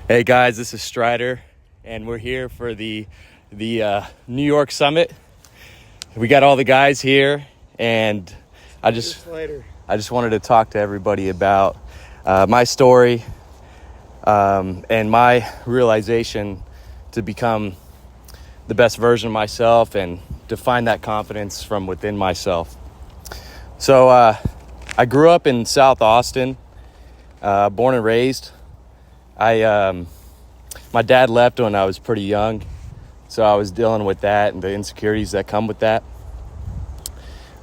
Hey guys, this is Strider, and we're here for the New York Summit. We got all the guys here, and I just wanted to talk to everybody about my story and my realization to become the best version of myself and to find that confidence from within myself. So I grew up in South Austin, born and raised. My dad left when I was pretty young, so I was dealing with that and the insecurities that come with that.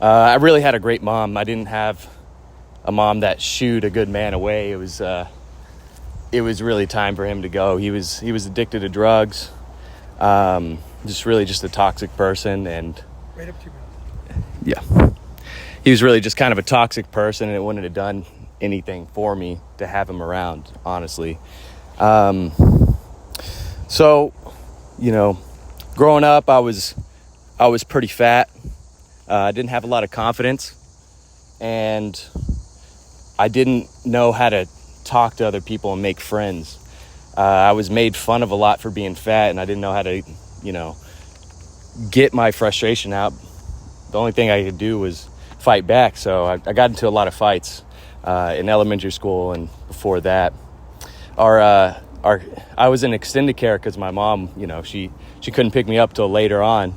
I really had a great mom. I didn't have a mom that shooed a good man away. It was really time for him to go. He was addicted to drugs, just a toxic person, and right up to yeah, he was really just kind of a toxic person, and it wouldn't have done anything for me to have him around, honestly. So, growing up, I was pretty fat. I didn't have a lot of confidence, and I didn't know how to talk to other people and make friends. I was made fun of a lot for being fat, and I didn't know how to, get my frustration out. The only thing I could do was fight back. So I got into a lot of fights in elementary school and before that. I was in extended care because my mom, she couldn't pick me up till later on.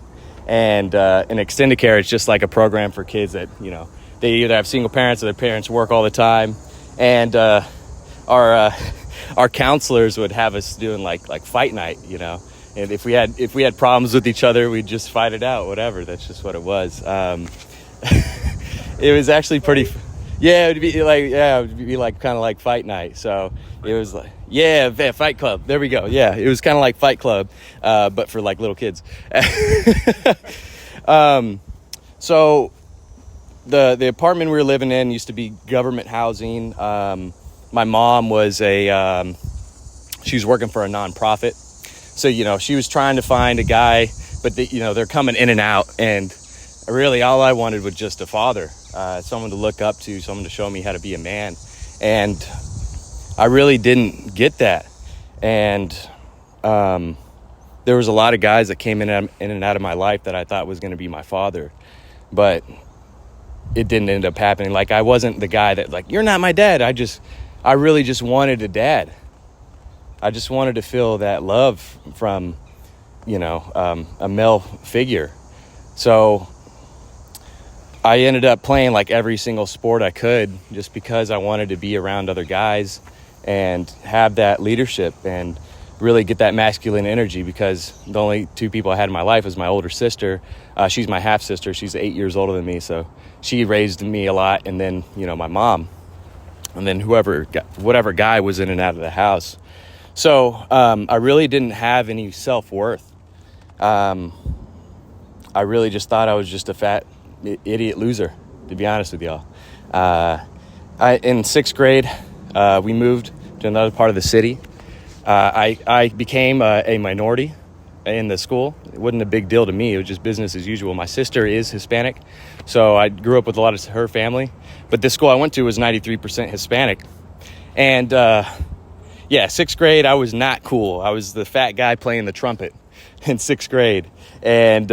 And in extended care, it's just like a program for kids that, they either have single parents or their parents work all the time. And our counselors would have us doing like fight night, And if we had problems with each other, we'd just fight it out, whatever. That's just what it was. It was actually pretty. Yeah, it would be like kind of like fight night. So it was like, Fight Club. There we go. Yeah, it was kind of like Fight Club, but for like little kids. So the apartment we were living in used to be government housing. My mom was she was working for a nonprofit. So, she was trying to find a guy, but they're coming in and out. And really all I wanted was just a father, someone to look up to, someone to show me how to be a man. And I really didn't get that. And there was a lot of guys that came in and out of my life that I thought was going to be my father. But it didn't end up happening. Like, I wasn't the guy that, like, you're not my dad. I really just wanted a dad. I just wanted to feel that love from, a male figure. So I ended up playing like every single sport I could just because I wanted to be around other guys and have that leadership and really get that masculine energy, because the only two people I had in my life was my older sister. She's my half sister. She's 8 years older than me. So she raised me a lot. And then, my mom, and then whatever guy was in and out of the house. So I really didn't have any self-worth. I really just thought I was just a fat idiot loser, to be honest with y'all. In sixth grade, we moved to another part of the city. I became a minority in the school. It wasn't a big deal to me. It was just business as usual. My sister is Hispanic, so I grew up with a lot of her family. But this school I went to was 93% Hispanic. And sixth grade, I was not cool. I was the fat guy playing the trumpet in sixth grade. And,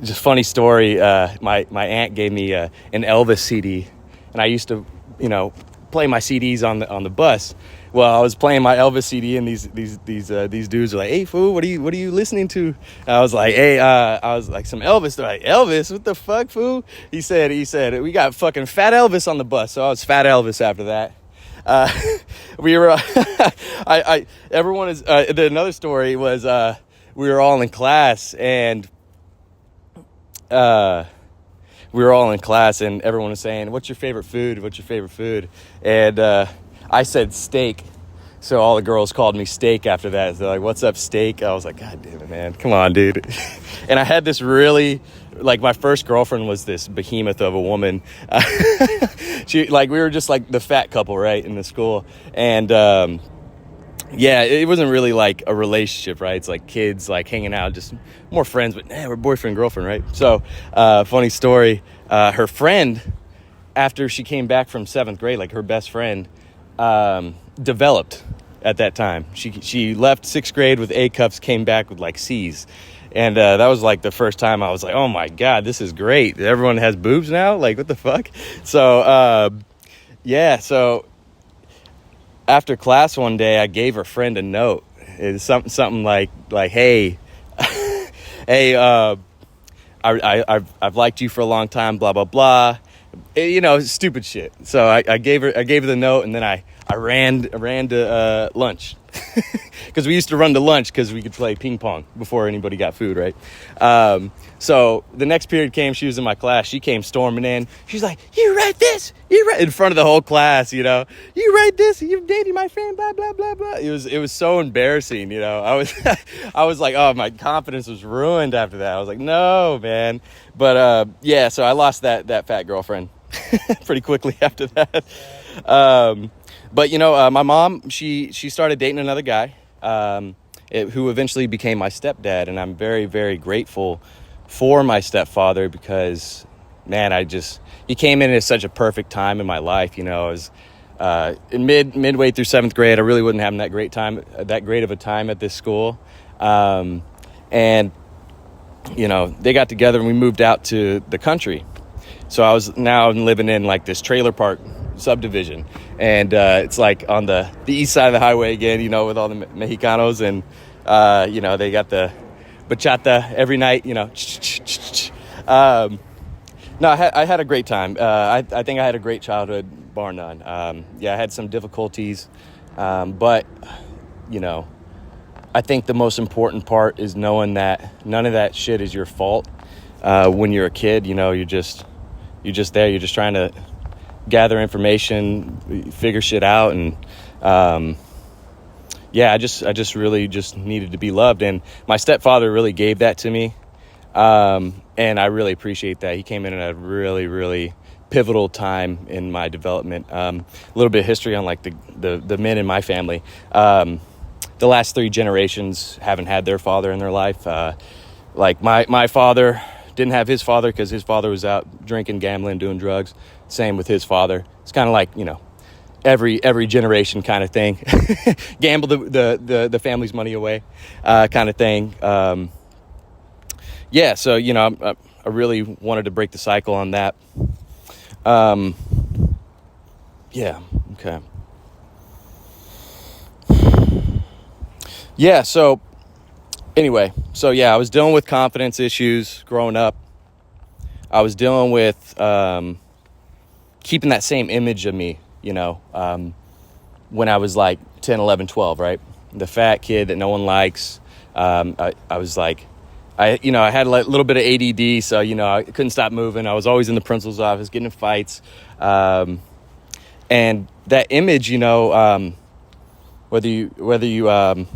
just funny story, my aunt gave me an Elvis CD, and I used to, play my CDs on the bus. Well, I was playing my Elvis CD, and these dudes were like, "Hey, fool, what are you listening to?" And I was like, "Hey, I was like some Elvis." They're like, "Elvis? What the fuck, fool?" He said, "We got fucking Fat Elvis on the bus." So I was Fat Elvis after that. We were, everyone is, another story was, we were all in class, and, everyone was saying, "What's your favorite food? What's your favorite food?" And, I said steak. So all the girls called me Steak after that. They're like, "What's up, Steak?" I was like, "God damn it, man. Come on, dude." And I had this really, like, my first girlfriend was this behemoth of a woman. We were just like the fat couple, right, in the school. And, it wasn't really like a relationship, right? It's like kids, like, hanging out, just more friends, but we're boyfriend, girlfriend, right? So, funny story, her friend, after she came back from seventh grade, like, her best friend, developed at that time. She left 6th grade with A cups, came back with like C's. And that was like the first time I was like, oh my God, this is great. Everyone has boobs now? Like, what the fuck? So, so after class one day, I gave her friend a note. It's something like, hey, hey, I've liked you for a long time, blah, blah, blah. Stupid shit. So I gave her the note, and then I ran to lunch because we used to run to lunch because we could play ping pong before anybody got food, right? So the next period came. She was in my class. She came storming in. She's like, "You write this? You write," in front of the whole class. You write this. You're dating my friend. Blah blah blah blah. It was so embarrassing. I was I was like, oh, my confidence was ruined after that. I was like, no, man. But so I lost that fat girlfriend pretty quickly after that. But my mom, she started dating another guy, who eventually became my stepdad, and I'm very, very grateful for my stepfather because, man, he came in at such a perfect time in my life. I was midway through 7th grade. I really wasn't having that great of a time at this school, and they got together and we moved out to the country. So I'm living in like this trailer park subdivision, and it's like on the east side of the highway again, with all the Mexicanos, and they got the bachata every night, No, I had a great time. I think I had a great childhood, bar none. I had some difficulties, but I think the most important part is knowing that none of that shit is your fault. When you're a kid, you're just there. You're just trying to gather information, figure shit out, and I just really just needed to be loved, and my stepfather really gave that to me, and I really appreciate that. He came in at a really, really pivotal time in my development. A little bit of history on like the men in my family. The last 3 generations haven't had their father in their life. Like my father didn't have his father because his father was out drinking, gambling, doing drugs. Same with his father. It's kind of like, every generation kind of thing. Gamble the family's money away, kind of thing. So, I really wanted to break the cycle on that. Okay. So anyway, I was dealing with confidence issues growing up. I was dealing with keeping that same image of me, when I was like 10, 11, 12, right? The fat kid that no one likes. I was like, I had a little bit of ADD, so, I couldn't stop moving. I was always in the principal's office, getting in fights. And that image, whether you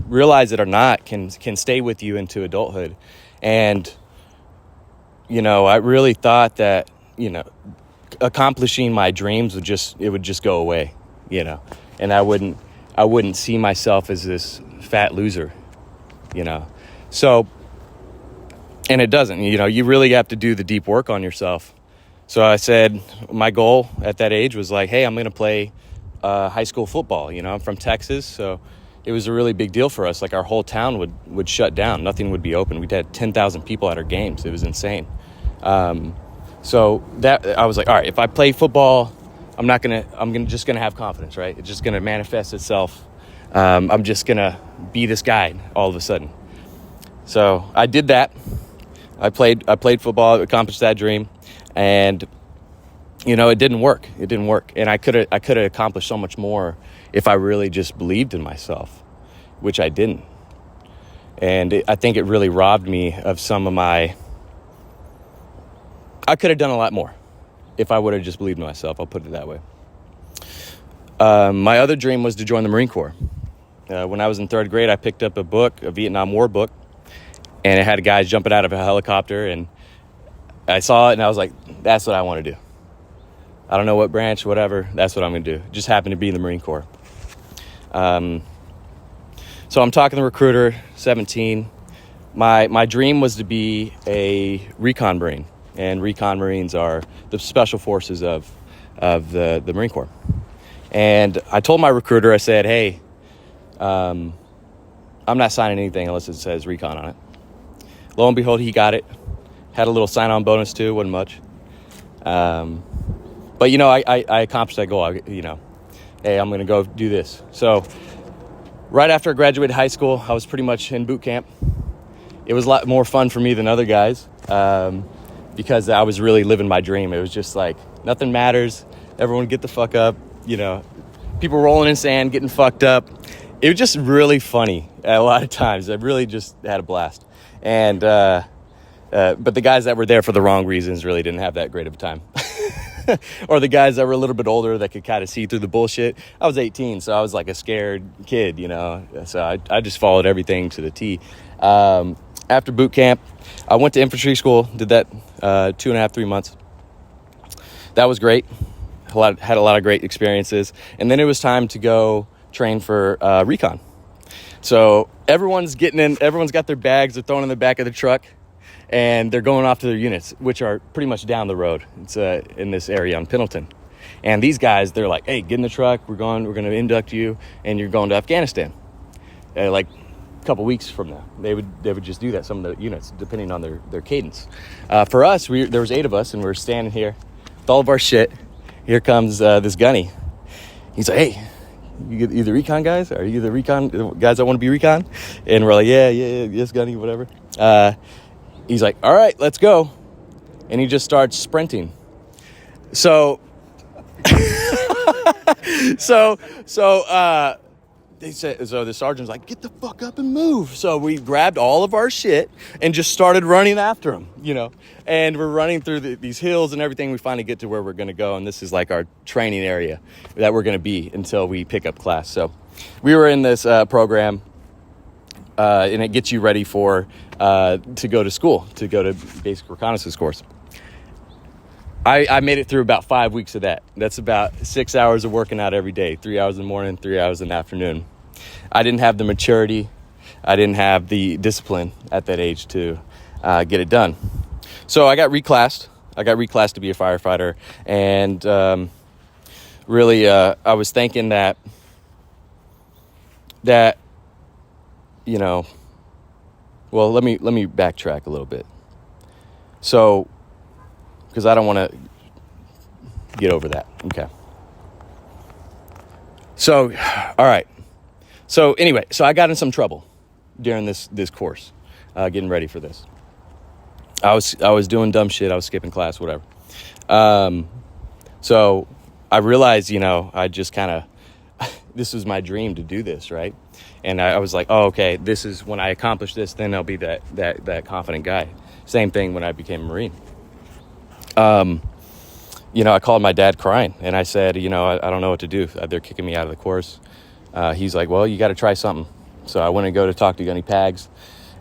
realize it or not, can stay with you into adulthood. And, I really thought that, accomplishing my dreams would just go away, and I wouldn't see myself as this fat loser, so, and it doesn't, you really have to do the deep work on yourself. So I said, my goal at that age was like, hey, I'm going to play high school football. I'm from Texas, so it was a really big deal for us. Like our whole town would shut down. Nothing would be open. We'd had 10,000 people at our games. It was insane. So that I was like, all right, if I play football, I'm just gonna have confidence, right? It's just gonna manifest itself. I'm just gonna be this guy all of a sudden. So I did that. I played football, accomplished that dream, and it didn't work. And I could have accomplished so much more if I really just believed in myself, which I didn't. And I think it really robbed me of some of my. I could have done a lot more if I would have just believed in myself. I'll put it that way. My other dream was to join the Marine Corps. When I was in 3rd grade, I picked up a book, a Vietnam War book, and it had guys jumping out of a helicopter, and I saw it, and I was like, that's what I want to do. I don't know what branch, whatever, that's what I'm going to do. Just happened to be in the Marine Corps. So I'm talking to the recruiter, 17. My dream was to be a recon Marine. And recon Marines are the special forces of the Marine Corps. And I told my recruiter, I said, hey, I'm not signing anything unless it says recon on it. Lo and behold, he got it. Had a little sign-on bonus too, wasn't much. But, you know, I accomplished that goal. You know, hey, I'm going to go do this. So right after I graduated high school, I was pretty much in boot camp. It was a lot more fun for me than other guys because I was really living my dream. It was just like, nothing matters. Everyone get the fuck up. You know, people rolling in sand, getting fucked up. It was just really funny a lot of times. I really just had a blast. And but the guys that were there for the wrong reasons really didn't have that great of a time. Or the guys that were a little bit older that could kind of see through the bullshit. I was 18, so I was like a scared kid, you know. So I just followed everything to the T. After boot camp, I went to infantry school, did that 2.5, 3 months. That was great. Had a lot of great experiences. And then it was time to go train for recon. So everyone's got their bags, they're thrown in the back of the truck, and they're going off to their units, which are pretty much down the road. It's in this area on Pendleton. And these guys, they're like, hey, get in the truck, we're going to induct you, and you're going to Afghanistan. Like a couple weeks from now. They would just do that, some of the units, depending on their cadence. For us, there was 8 of us, and we're standing here with all of our shit. Here comes this gunny. He's like, hey, you the recon guys? Are you the recon guys that want to be recon? And we're like, yeah, yes, gunny, whatever. He's like, all right, let's go. And he just starts sprinting. So the sergeant's like, get the fuck up and move. So we grabbed all of our shit and just started running after him, you know. And we're running through these hills and everything. We finally get to where we're going to go. And this is like our training area that we're going to be until we pick up class. So we were in this program, and it gets you ready for to go to school, to go to basic reconnaissance course. I made it through about 5 weeks of that. That's about 6 hours of working out every day, 3 hours in the morning, 3 hours in the afternoon. I didn't have the maturity. I didn't have the discipline at that age to get it done. So I got reclassed. I got reclassed to be a firefighter. And really, I was thinking that, you know, well, let me backtrack a little bit. So, because I don't want to get over that. Okay. So, all right. So anyway, so I got in some trouble during this course, getting ready for this. I was doing dumb shit. I was skipping class, whatever. So I realized, you know, I just kind of, this was my dream to do this, right? And I was like, oh, okay, this is when I accomplish this, then I'll be that confident guy. Same thing when I became a Marine. You know, I called my dad crying and I said, you know, I don't know what to do. They're kicking me out of the course. He's like, well, you got to try something. So I went and go to talk to Gunny Pags,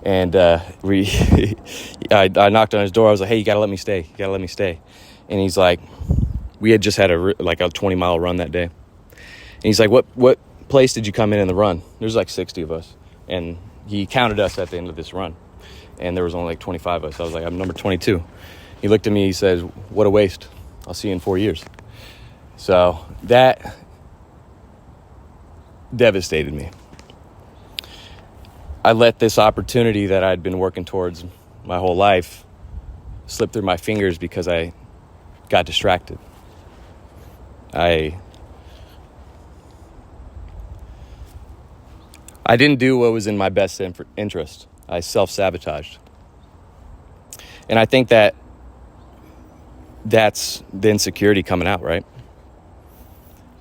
and I knocked on his door. I was like, hey, you got to let me stay. You got to let me stay. And he's like, we had just had a 20-mile run that day. And he's like, what place did you come in the run? There's like 60 of us. And he counted us at the end of this run. And there was only like 25 of us. I was like, I'm number 22. He looked at me, he says, what a waste. I'll see you in 4 years. So that devastated me. I let this opportunity that I'd been working towards my whole life slip through my fingers because I got distracted. I didn't do what was in my best interest. I self-sabotaged. And I think that's the insecurity coming out, right?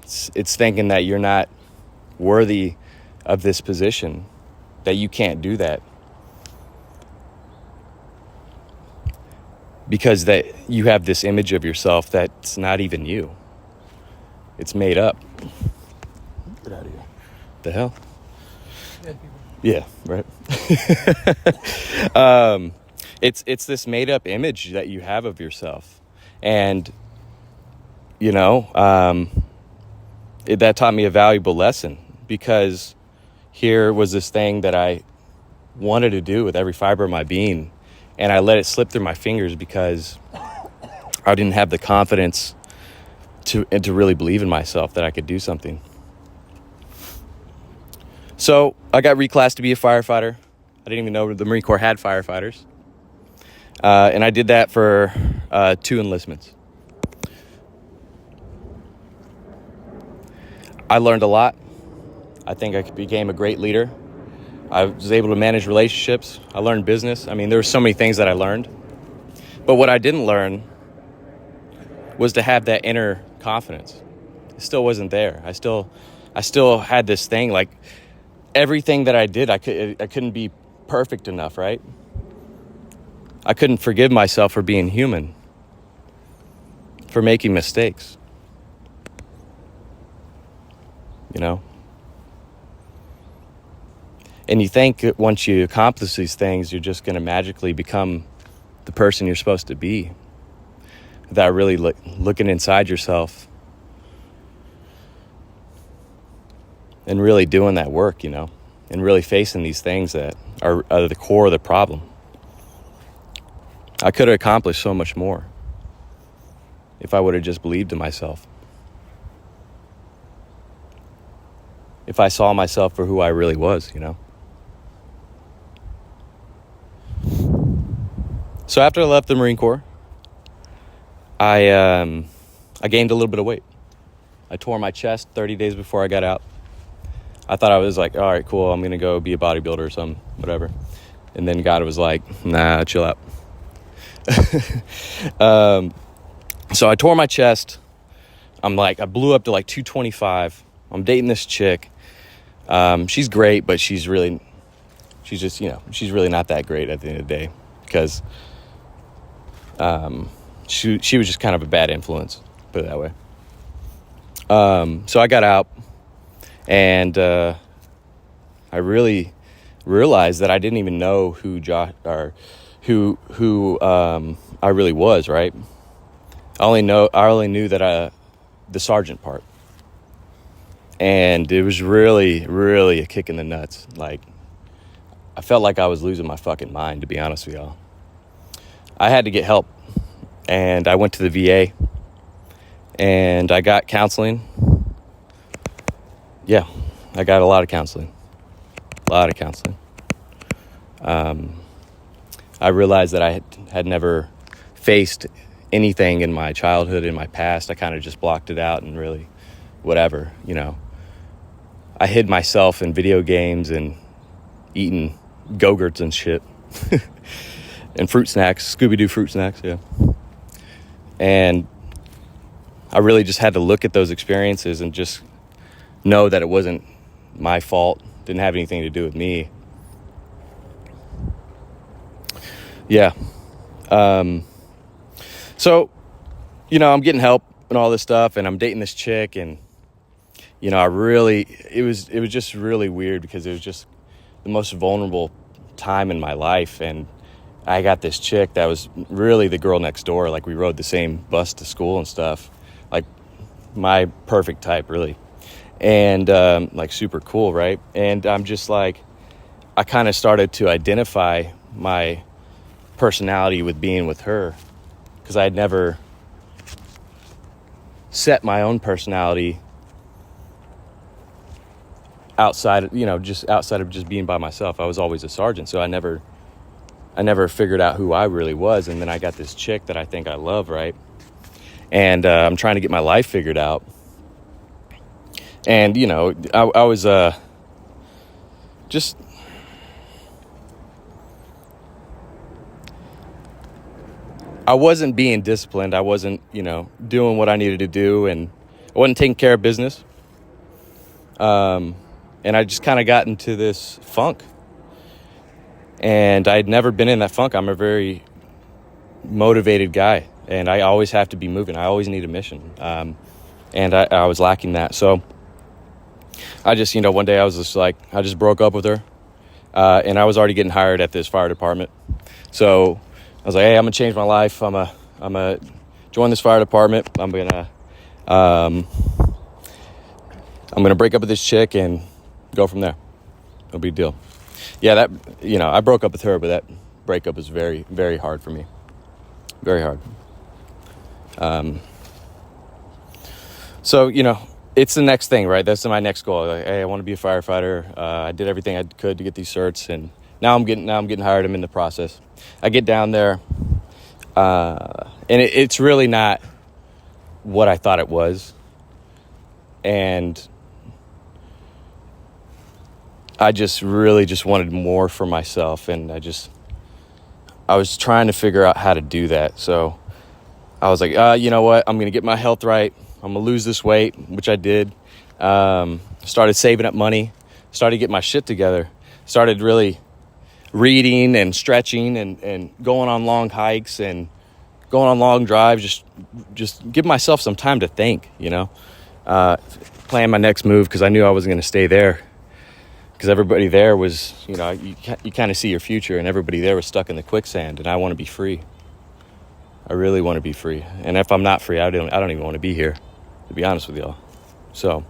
It's thinking that you're not worthy of this position, that you can't do that. Because that you have this image of yourself that's not even you. It's made up. Get out of here. The hell? Yeah, right. It's this made up image that you have of yourself. And, you know, that taught me a valuable lesson, because here was this thing that I wanted to do with every fiber of my being, and I let it slip through my fingers because I didn't have the confidence to really believe in myself that I could do something. So I got reclassed to be a firefighter. I didn't even know the Marine Corps had firefighters. And I did that for 2 enlistments. I learned a lot. I think I became a great leader. I was able to manage relationships. I learned business. I mean, there were so many things that I learned. But what I didn't learn was to have that inner confidence. It still wasn't there. I still had this thing, like everything that I did, I couldn't be perfect enough, right? I couldn't forgive myself for being human, for making mistakes. You know? And you think that once you accomplish these things, you're just going to magically become the person you're supposed to be, without really looking inside yourself and really doing that work, you know, and really facing these things that are the core of the problem. I could have accomplished so much more if I would have just believed in myself. If I saw myself for who I really was, you know. So after I left the Marine Corps, I gained a little bit of weight. I tore my chest 30 days before I got out. I thought I was like, all right, cool, I'm going to go be a bodybuilder or something, whatever. And then God was like, nah, chill out. So I tore my chest. I blew up to like 225. I'm dating this chick. She's great, but she's really not that great at the end of the day, because she was just kind of a bad influence, put it that way. So I got out, and I really realized that I didn't even know who I really was, right? I only knew that the sergeant part. And it was really, really a kick in the nuts. Like, I felt like I was losing my fucking mind, to be honest with y'all. I had to get help. And I went to the VA. And I got counseling. Yeah, I got a lot of counseling. I realized that I had never faced anything in my childhood, in my past. I kind of just blocked it out and really, whatever, you know. I hid myself in video games and eating Go-Gurts and shit. And fruit snacks, Scooby-Doo fruit snacks, yeah. And I really just had to look at those experiences and just know that it wasn't my fault, didn't have anything to do with me. Yeah. So, you know, I'm getting help and all this stuff, and I'm dating this chick, and you know, it was just really weird, because it was just the most vulnerable time in my life. And I got this chick that was really the girl next door. Like, we rode the same bus to school and stuff. Like, my perfect type, really. And, like, super cool, right? And I'm just like, I kind of started to identify my personality with being with her, because I had never set my own personality outside of just being by myself. I was always a sergeant, so I never figured out who I really was. And then I got this chick that I think I love, right? And I'm trying to get my life figured out. And, you know, I was just... I wasn't being disciplined. I wasn't, you know, doing what I needed to do, and I wasn't taking care of business. And I just kind of got into this funk. And I'd never been in that funk. I'm a very motivated guy, and I always have to be moving. I always need a mission. And I was lacking that. So I just, you know, one day I was just like, I just broke up with her. And I was already getting hired at this fire department. So I was like, hey, I'm going to change my life. I'm going to join this fire department. I'm going to break up with this chick and go from there. No big deal. Yeah, that, you know, I broke up with her, but that breakup was very, very hard for me. Very hard. So, it's the next thing, right? That's my next goal. Like, hey, I want to be a firefighter. I did everything I could to get these certs, and now I'm getting hired. I'm in the process. I get down there, and it's really not what I thought it was. And I just really just wanted more for myself, and I was trying to figure out how to do that. So I was like, you know what? I'm going to get my health right. I'm going to lose this weight, which I did. Started saving up money, started getting my shit together, started really reading and stretching and going on long hikes and going on long drives, just give myself some time to think, plan my next move, because I knew I wasn't going to stay there, because everybody there was, you kind of see your future, and everybody there was stuck in the quicksand, and I want to be free. I really want to be free. And if I'm not free, I don't even want to be here, to be honest with y'all. So,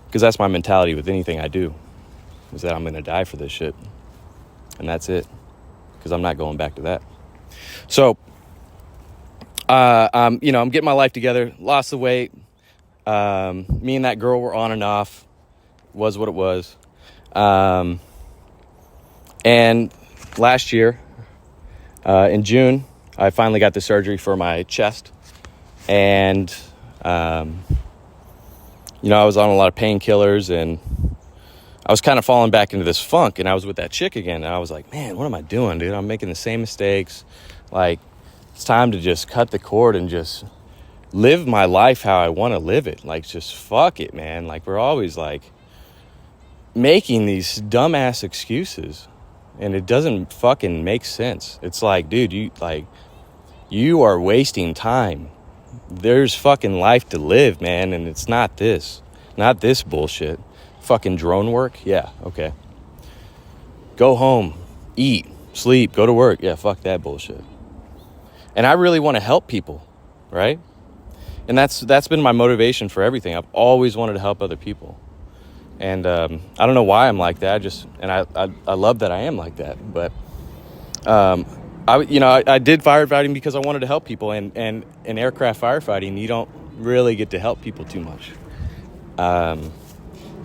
because that's my mentality with anything I do, is that I'm going to die for this shit. And that's it, because I'm not going back to that. So, I'm getting my life together, lost the weight. Me and that girl were on and off, was what it was. And last year, in June, I finally got the surgery for my chest. And, I was on a lot of painkillers, and I was kind of falling back into this funk, and I was with that chick again. And I was like, man, what am I doing, dude? I'm making the same mistakes. Like, it's time to just cut the cord and just live my life how I want to live it. Like, just fuck it, man. Like, we're always like making these dumbass excuses, and it doesn't fucking make sense. It's like, dude, you are wasting time. There's fucking life to live, man, and it's not this bullshit. Fucking drone work? Yeah, okay. Go home, eat, sleep, go to work. Yeah, fuck that bullshit. And I really want to help people, right? And that's been my motivation for everything. I've always wanted to help other people. And I don't know why I'm like that. I love that I am like that. But I did firefighting because I wanted to help people. And in aircraft firefighting, you don't really get to help people too much.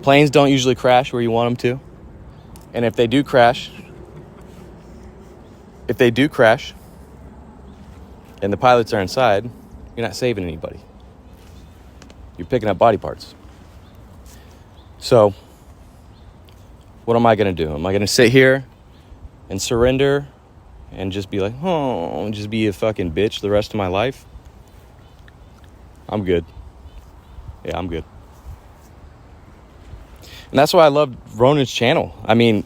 Planes don't usually crash where you want them to. And if they do crash, and the pilots are inside, you're not saving anybody. You're picking up body parts. So, what am I going to do? Am I going to sit here and surrender and just be like, and just be a fucking bitch the rest of my life? I'm good. Yeah, I'm good. And that's why I love Ronin's channel. I mean,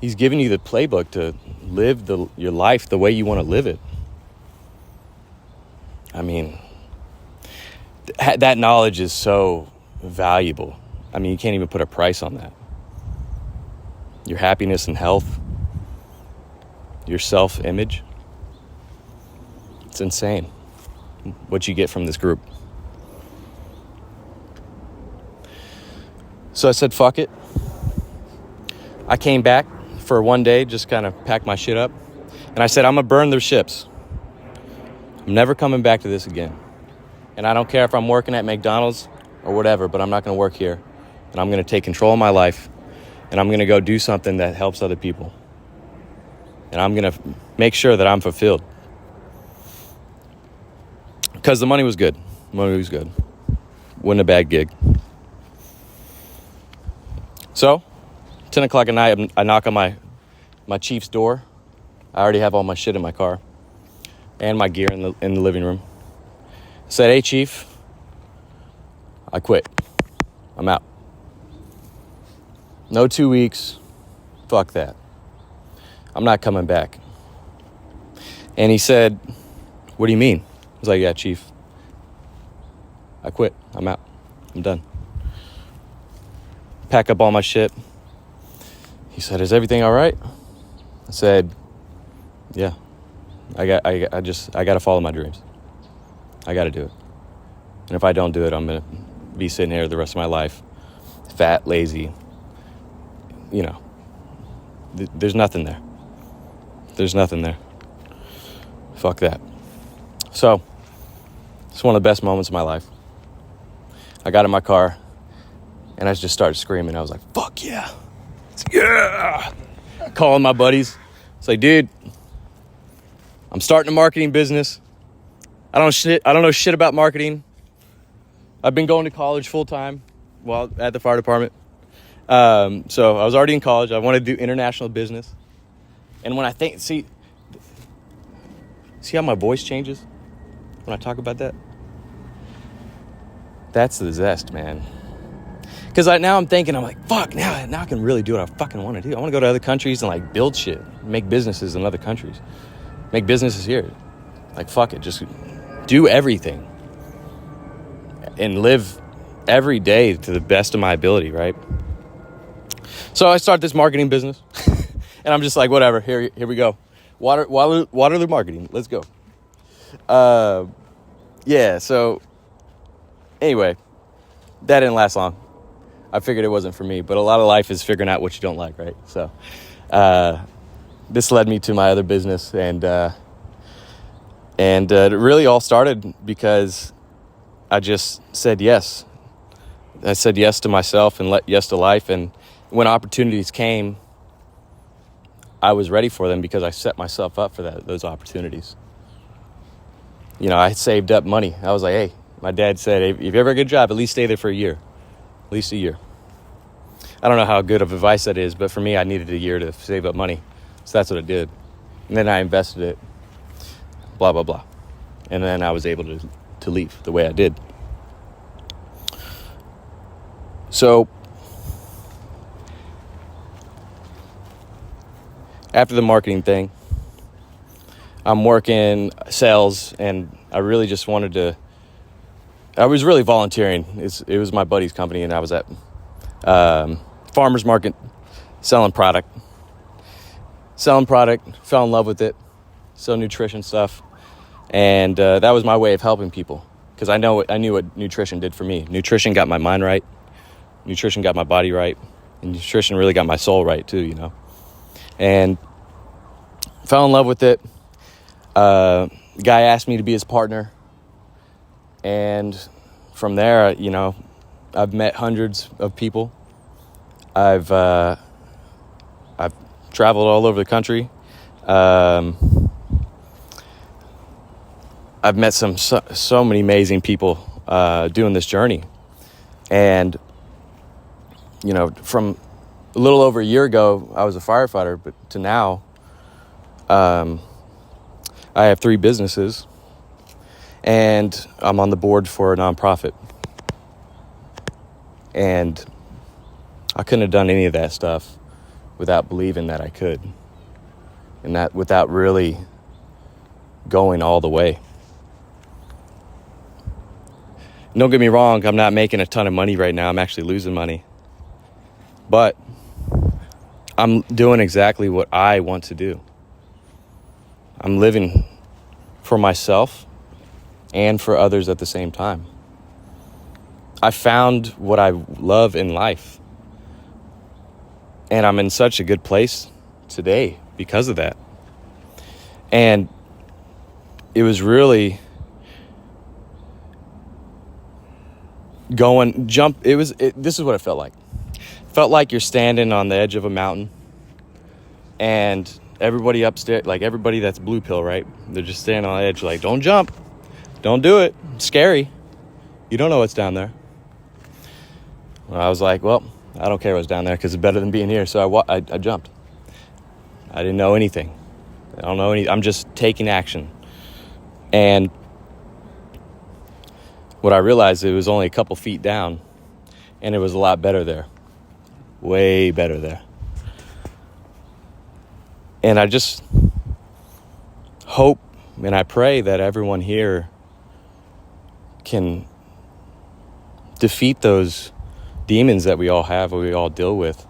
he's giving you the playbook to live your life the way you want to live it. I mean, that knowledge is so valuable. I mean, you can't even put a price on that. Your happiness and health, your self-image, it's insane what you get from this group. So I said, fuck it. I came back for one day, just kind of packed my shit up. And I said, I'm going to burn their ships. I'm never coming back to this again. And I don't care if I'm working at McDonald's or whatever, but I'm not going to work here. And I'm going to take control of my life. And I'm going to go do something that helps other people. And I'm going to make sure that I'm fulfilled. Because the money was good. Wasn't a bad gig. So, 10 o'clock at night, I knock on my chief's door. I already have all my shit in my car. And my gear in the living room. I said, hey, chief, I quit. I'm out. No 2 weeks. Fuck that. I'm not coming back. And he said, what do you mean? I was like, yeah, chief, I quit. I'm out. I'm done. Pack up all my shit. He said, is everything all right? I said, yeah. I got to follow my dreams. I got to do it. And if I don't do it, I'm going to be sitting here the rest of my life, fat, lazy. There's nothing there. Fuck that. So it's one of the best moments of my life. I got in my car and I just started screaming. I was like, fuck yeah. Yeah. Calling my buddies. It's like, dude, I'm starting a marketing business. I don't know shit about marketing. I've been going to college full time while at the fire department. So I was already in college. I wanted to do international business. And when I think, see how my voice changes when I talk about that? That's the zest, man. Because now I'm thinking, I'm like, fuck, now I can really do what I fucking want to do. I want to go to other countries and like build shit, make businesses in other countries, make businesses here. Like, fuck it, just do everything and live every day to the best of my ability, right? So I start this marketing business and I'm just like, whatever, here we go. Waterloo marketing, let's go. Yeah, so anyway, that didn't last long. I figured it wasn't for me, but a lot of life is figuring out what you don't like, right? So this led me to my other business, and it really all started because I just said yes. I said yes to myself and yes to life, and when opportunities came, I was ready for them because I set myself up for those opportunities. You know, I saved up money. I was like, hey, my dad said, hey, if you ever get a job, at least stay there for a year. At least a year. I don't know how good of advice that is, but for me, I needed a year to save up money. So that's what I did. And then I invested it, blah, blah, blah. And then I was able to leave the way I did. So after the marketing thing, I'm working sales, and I really just I was really volunteering. It was my buddy's company, and I was at farmer's market selling product, fell in love with it, sell nutrition stuff. And that was my way of helping people, because I knew what nutrition did for me. Nutrition got my mind right. Nutrition got my body right. And nutrition really got my soul right too, you know. And fell in love with it. The guy asked me to be his partner. And from there, you know, I've met hundreds of people. I've traveled all over the country. I've met so many amazing people doing this journey. And, you know, from a little over a year ago, I was a firefighter, but to now, I have 3 businesses, and I'm on the board for a nonprofit. And I couldn't have done any of that stuff without believing that I could, and that without really going all the way. Don't get me wrong, I'm not making a ton of money right now. I'm actually losing money. But I'm doing exactly what I want to do. I'm living for myself and for others at the same time. I found what I love in life. And I'm in such a good place today because of that. And it was really this is what it felt like. It felt like you're standing on the edge of a mountain, and everybody upstairs, like everybody that's blue pill, right? They're just standing on the edge like, don't jump. Don't do it. It's scary. You don't know what's down there. Well, I was like, well, I don't care what's down there because it's better than being here. So I jumped. I didn't know anything. I don't know I'm just taking action. And what I realized, it was only a couple feet down, and it was a lot better there. Way better there. And I just hope and I pray that everyone here can defeat those demons that we all have, or we all deal with,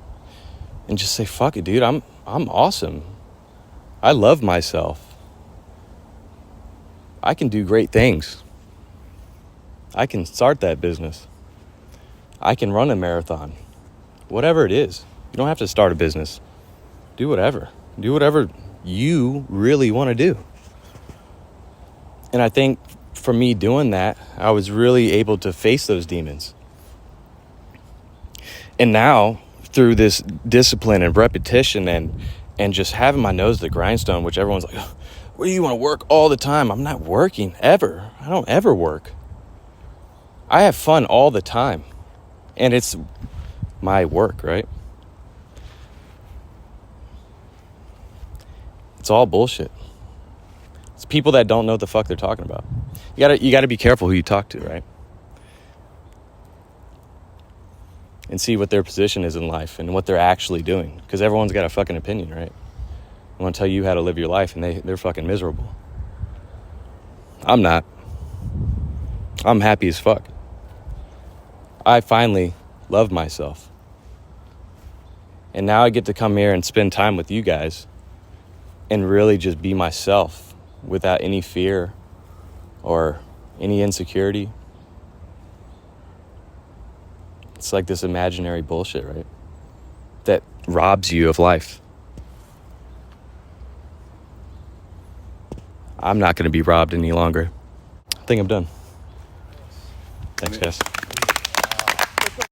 and just say, fuck it, dude, I'm awesome. I love myself. I can do great things. I can start that business. I can run a marathon. Whatever it is. You don't have to start a business. Do whatever. Do whatever you really want to do. And I think for me doing that, I was really able to face those demons. And now, through this discipline and repetition and just having my nose to the grindstone, which everyone's like, what do you want to work all the time? I'm not working ever. I don't ever work. I have fun all the time. And it's my work, right? It's all bullshit. It's people that don't know what the fuck they're talking about. You gotta be careful who you talk to, right? And see what their position is in life and what they're actually doing. Because everyone's got a fucking opinion, right? I want to tell you how to live your life, and they're fucking miserable. I'm not. I'm happy as fuck. I finally love myself. And now I get to come here and spend time with you guys and really just be myself without any fear or any insecurity. It's like this imaginary bullshit, right? That robs you of life. I'm not going to be robbed any longer. I think I'm done. Thanks, guys.